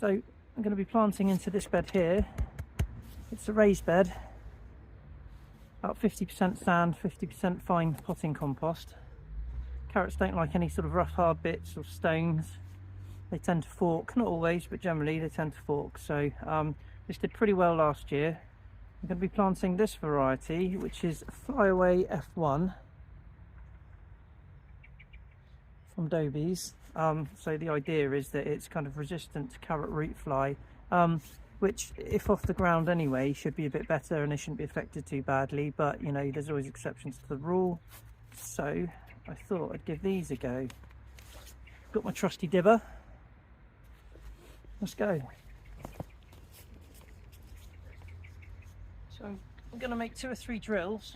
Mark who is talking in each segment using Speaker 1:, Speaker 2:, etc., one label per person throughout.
Speaker 1: So I'm going to be planting into this bed here. It's a raised bed, about 50% sand, 50% fine potting compost. Carrots don't like any sort of rough hard bits or stones. They tend to fork, not always, but generally they tend to fork. So this did pretty well last year. I'm going to be planting this variety, which is Flyaway F1 from Dobie's. So the idea is that it's kind of resistant to carrot root fly, which if off the ground anyway should be a bit better and they shouldn't be affected too badly, but you know, there's always exceptions to the rule. So I thought I'd give these a go. Got my trusty dibber. Let's go. So I'm going to make 2 or 3 drills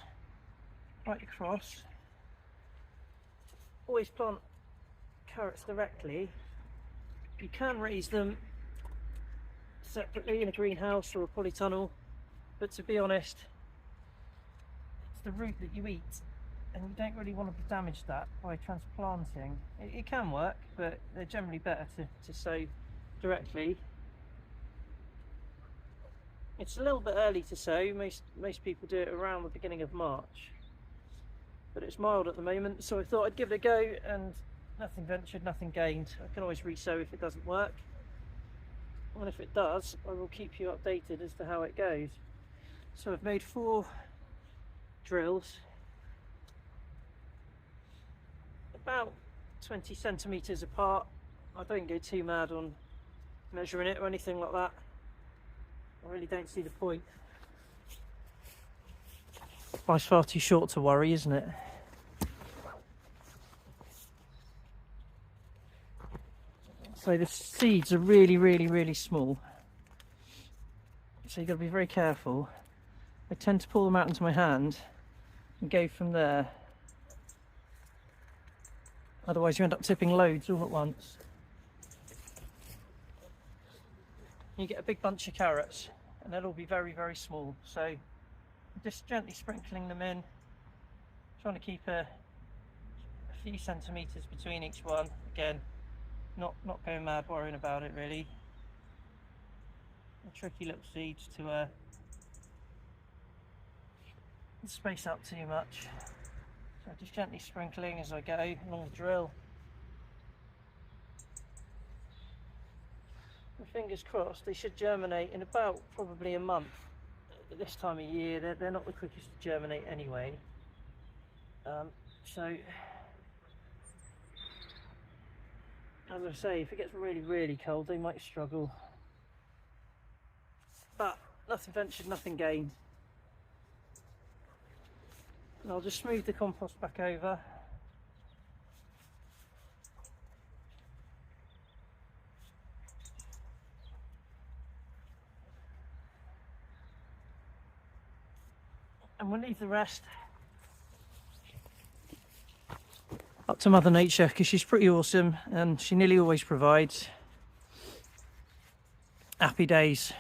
Speaker 1: right across. Always plant carrots directly. You can raise them separately in a greenhouse or a polytunnel, but to be honest, it's the root that you eat and you don't really want to damage that by transplanting. It can work, but they're generally better to sow directly. It's a little bit early to sow. Most people do it around the beginning of March, but it's mild at the moment, so I thought I'd give it a go, and nothing ventured, nothing gained. I can always re-sow if it doesn't work, and if it does, I will keep you updated as to how it goes. So I've made 4 drills, about 20 centimetres apart. I don't go too mad on measuring it or anything like that. I really don't see the point. Life's far too short to worry, isn't it? So the seeds are really small, so you've got to be very careful. I tend to pull them out into my hand and go from there, otherwise you end up tipping loads all at once. You get a big bunch of carrots and they'll all be very small, so I'm just gently sprinkling them in, trying to keep a few centimetres between each one. Again, not going mad worrying about it really. Tricky little seeds to space out too much, so just gently sprinkling as I go along the drill. Fingers crossed, they should germinate in about probably a month. At this time of year, they're not the quickest to germinate anyway. So, as I say, if it gets really cold, they might struggle. But nothing ventured, nothing gained. And I'll just smooth the compost back over. And we'll leave the rest up to Mother Nature, because she's pretty awesome and she nearly always provides. Happy days.